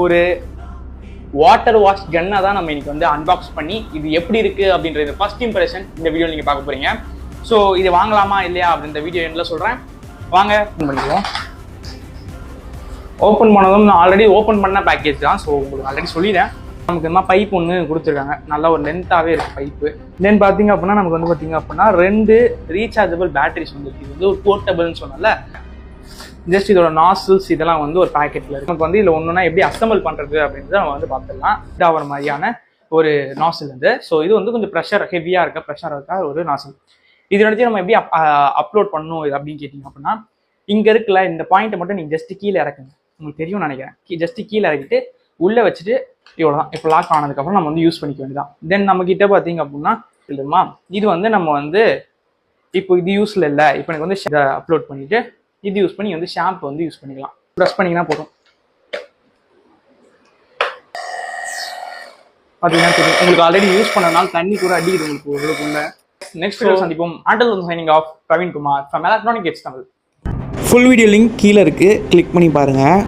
ஒரு water wash கன்னை தான் நம்ம இன்னைக்கு வந்து அன்பாக்ஸ் பண்ணி இது எப்படி இருக்கு அப்படின்றது ஃபர்ஸ்ட் இம்ப்ரெஷன் இந்த வீடியோ நீங்க பார்க்க போறீங்க. ஸோ இது வாங்கலாமா இல்லையா அப்படின்ற வீடியோ எண்ணில் சொல்றேன். வாங்க ஓப்பன் பண்ணிக்குவோம். ஓப்பன் பண்ணதும் நான் ஆல்ரெடி ஓப்பன் பண்ண பேக்கேஜ் தான். ஸோ உங்களுக்கு ஆல்ரெடி சொல்லிடுறேன். நமக்கு இந்த பைப் ஒன்று கொடுத்துருக்காங்க. நல்லா ஒரு லென்த்தாகவே இருக்குது பைப்பு. தென் பார்த்தீங்க அப்படின்னா நமக்கு வந்து பார்த்தீங்க அப்படின்னா 2 ரீசார்ஜபிள் பேட்டரிஸ் வந்துருக்கு. இது வந்து ஒரு போர்ட்டபிள்னு சொன்னால ஜஸ்ட் இதோட நாசில்ஸ் இதெல்லாம் வந்து ஒரு பேக்கெட்டில் இருக்குது. நமக்கு வந்து இதில் ஒன்றுனா எப்படி அசம்பிள் பண்ணுறது அப்படின்றத நம்ம வந்து பார்த்துடலாம். இதாகிற மாதிரியான ஒரு நாசில் இது. ஸோ இது வந்து கொஞ்சம் ப்ரெஷர் ஹெவியாக இருக்க ப்ரெஷர் இருக்கா ஒரு நாசில். இதனோடய நம்ம எப்படி அப்லோட் பண்ணணும் இது அப்படின்னு கேட்டிங்க அப்படின்னா இங்கே இருக்குல்ல இந்த பாயிண்ட்டை மட்டும் நீங்கள் ஜஸ்ட் கீழே இறக்குங்க. உங்களுக்கு தெரியும்னு நினைக்கிறேன். ஜஸ்ட் கீழே இறக்கிட்டு உள்ளே வச்சுட்டு இவ்வளோ தான். இப்போ லாக் ஆனதுக்கப்புறம் நம்ம வந்து யூஸ் பண்ணிக்க வேண்டியதான். தென் நம்மக்கிட்ட பார்த்தீங்க அப்படின்னா இல்லைம்மா இது வந்து நம்ம வந்து இப்போ இது யூஸில் இல்லை. இப்போ எனக்கு வந்து இதை அப்லோட் பண்ணிவிட்டு இது யூஸ் பண்ணி வந்து ஷாம்பு வந்து யூஸ் பண்ணிக்கலாம். ப்ரெஸ் பண்ணிங்கன்னா போதும். பார்த்தீங்கன்னா தெரியும் உங்களுக்கு ஆல்ரெடி யூஸ் பண்ணனால தண்ணி கூட அடிக்குது உங்களுக்கு உள்ளுக்குள்ள. நெக்ஸ்ட் சந்திப்போம். ஆண்டல் வந்து signing off Praveen Kumar from electronic edge Tamil. Full video link கீழே இருக்குது, கிளிக் பண்ணி பாருங்கள்.